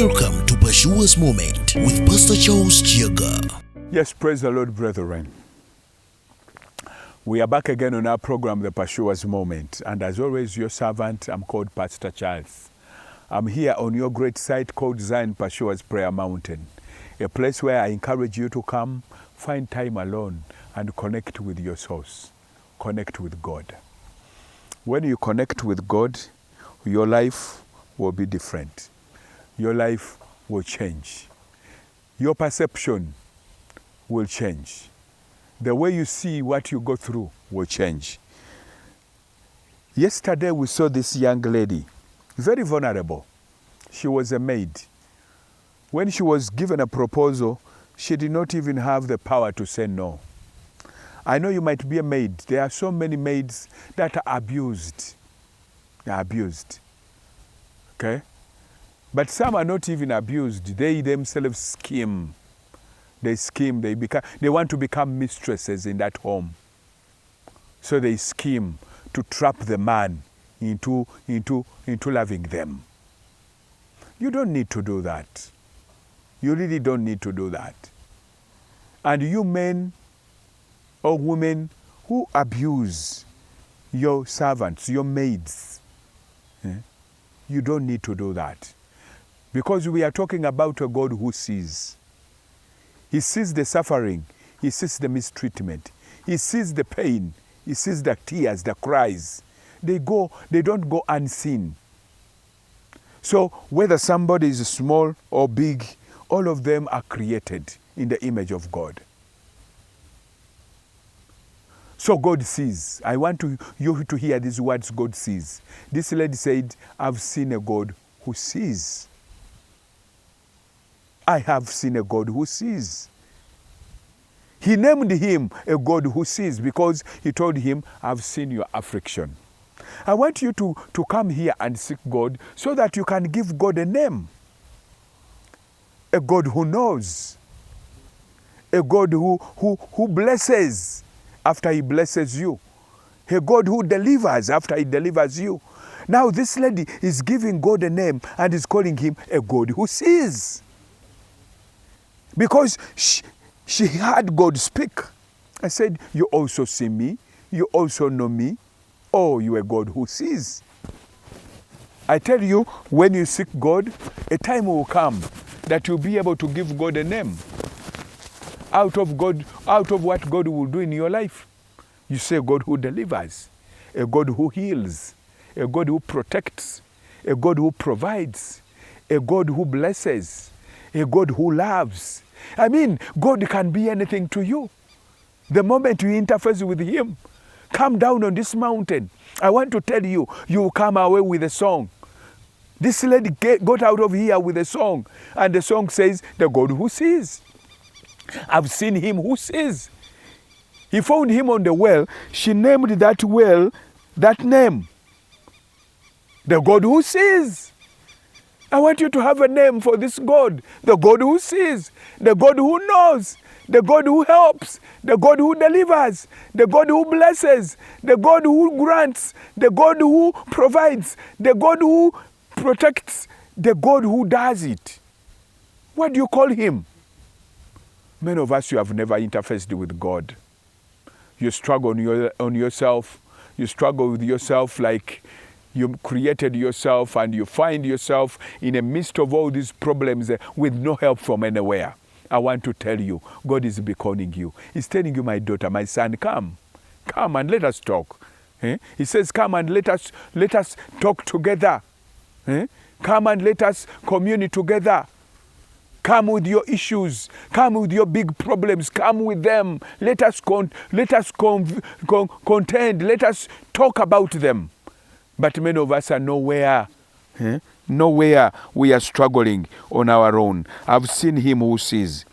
Welcome to Pashua's Moment with Pastor Charles Kiyaga. Yes, praise the Lord, brethren. We are back again on our program, the Pashua's Moment. And as always, your servant, I'm called Pastor Charles. I'm here on your great site called Zion Pashua's Prayer Mountain, a place where I encourage you to come, find time alone, and connect with your source. Connect with God. When you connect with God, your life will be different. Your life will change. Your perception will change. The way you see what you go through will change. Yesterday we saw this young lady, very vulnerable. She was a maid. When she was given a proposal, she did not even have the power to say no. I know you might be a maid. There are so many maids that are abused. They are abused. Okay? But some are not even abused. They themselves scheme. They scheme. They want to become mistresses in that home. So they scheme to trap the man into loving them. You don't need to do that. You really don't need to do that. And you men or women who abuse your servants, your maids, you don't need to do that. Because we are talking about a God who sees. He sees the suffering. He sees the mistreatment. He sees the pain. He sees the tears, the cries. They don't go unseen. So whether somebody is small or big, all of them are created in the image of God. So God sees. I want you to hear these words, God sees. This lady said, I've seen a God who sees. I have seen a God who sees. He named him a God who sees because he told him, I've seen your affliction. I want you to come here and seek God so that you can give God a name. A God who knows. A God who blesses after he blesses you. A God who delivers after he delivers you. Now this lady is giving God a name and is calling him a God who sees. Because she heard God speak. I said, you also see me. You also know me. Oh, you are God who sees. I tell you, when you seek God, a time will come that you'll be able to give God a name. Out of what God will do in your life. You say God who delivers, a God who heals, a God who protects, a God who provides, a God who blesses, a God who loves. I mean, God can be anything to you. The moment you interface with him, come down on this mountain. I want to tell you, you will come away with a song. This lady got out of here with a song. And the song says, the God who sees. I've seen him who sees. He found him on the well. She named that well that name. The God who sees. I want you to have a name for this God. The God who sees. The God who knows. The God who helps. The God who delivers. The God who blesses. The God who grants. The God who provides. The God who protects. The God who does it. What do you call him? Many of us, you have never interfaced with God. You struggle on yourself. You struggle with yourself like you created yourself, and you find yourself in the midst of all these problems with no help from anywhere. I want to tell you, God is beckoning you. He's telling you, my daughter, my son, come. Come and let us talk. He says, come and let us talk together. Come and let us commune together. Come with your issues. Come with your big problems. Come with them. Let us contend. Let us talk about them. But many of us are nowhere. Nowhere. We are struggling on our own. I've seen him who sees.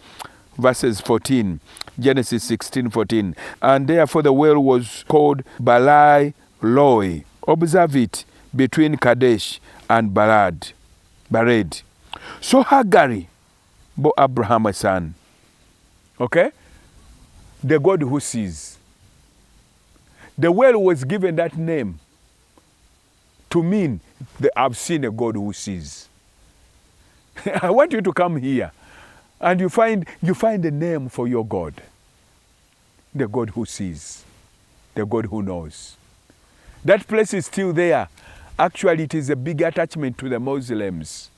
Verses 14. Genesis 16:14. And therefore the well was called Balai Loi. Observe it, between Kadesh and Bared. So Hagar bore Abraham a son. Okay? The God who sees. The well was given that name to mean that I've seen a God who sees. I want you to come here and you find a name for your God. The God who sees, the God who knows. That place is still there. Actually, it is a big attachment to the Muslims,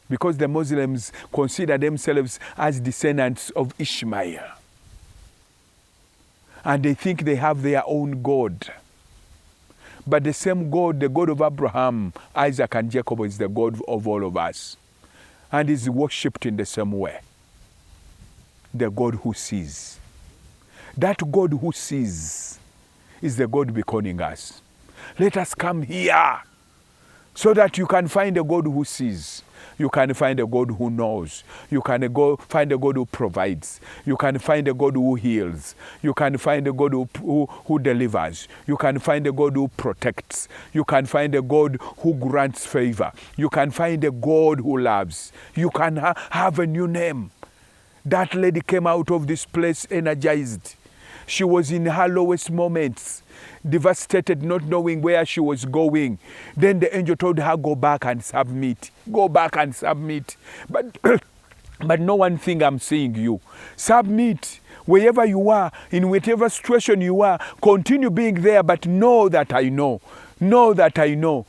because the Muslims consider themselves as descendants of Ishmael. And they think they have their own God. But the same God, the God of Abraham, Isaac, and Jacob, is the God of all of us. And is worshipped in the same way. The God who sees. That God who sees is the God beckoning us. Let us come here so that you can find a God who sees. You can find a God who knows. You can find a God who provides. You can find a God who heals. You can find a God who delivers. You can find a God who protects. You can find a God who grants favor. You can find a God who loves. You can have a new name. That lady came out of this place energized. She was in her lowest moments, devastated, not knowing where she was going. Then the angel told her, go back and submit. Go back and submit. But know one thing I'm saying you. Submit. Wherever you are, in whatever situation you are, continue being there, but know that I know. Know that I know.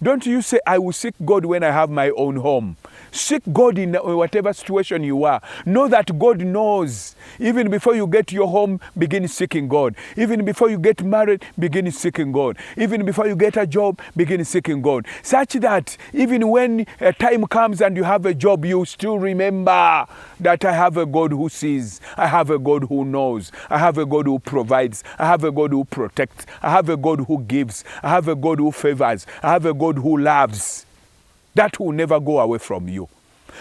Don't you say, I will seek God when I have my own home. Seek God in whatever situation you are. Know that God knows. Even before you get your home, begin seeking God. Even before you get married, begin seeking God. Even before you get a job, begin seeking God. Such that even when a time comes and you have a job, you still remember that I have a God who sees. I have a God who knows. I have a God who provides. I have a God who protects. I have a God who gives. I have a God who favors. I have a God who loves. That will never go away from you.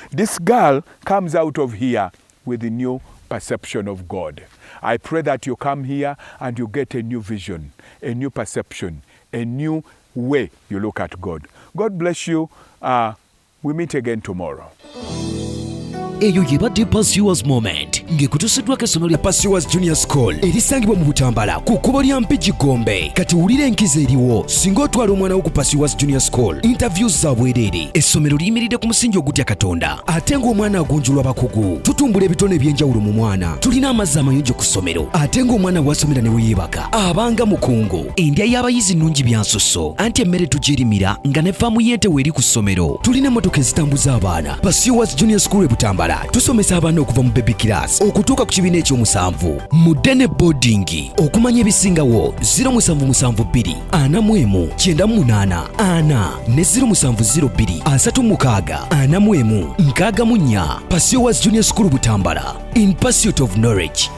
This girl comes out of here with a new perception of God. I pray that you come here and you get a new vision, a new perception, a new way you look at God. God bless you. We meet again tomorrow. Eyo yebadde Pursuers Moment ng'ekutusiddwako essomero lya Pursuers Junior School erisangibwa mu Butambala ku kkubo lya Mpigi Gombe. Kati wulira enkizo eriwo singa otwala omwana wo ku Pursuers Junior School. Interviews za bwereere. Essomero liyimiridde ku musingi ogutya Katonda ate ng'omwana agunjulwa bakugu. Tutumbula ebitone eby'enjawulo mu mwana. Tulina amazzi amayonjo ku ssomero ate ng'omwana wasomera ne weyeebaka abanga mukungu. Endya y'abayizi nnungi byansusso anti emmere tugirimira nga ne faamu y'ente weeri ku ssomero. Tulina emmotoka ezitambuza abaana. Pursuers Junior School e Butambala tusomesa abaana okuva mu baby class okutuuka ku kibiina ekyomusanvu mu Dene boarding. Okumanya ebisingawo 0772 41 98 4 ne 0702 36 41 64. Pursuers Junior School Butambala, in pursuit of knowledge.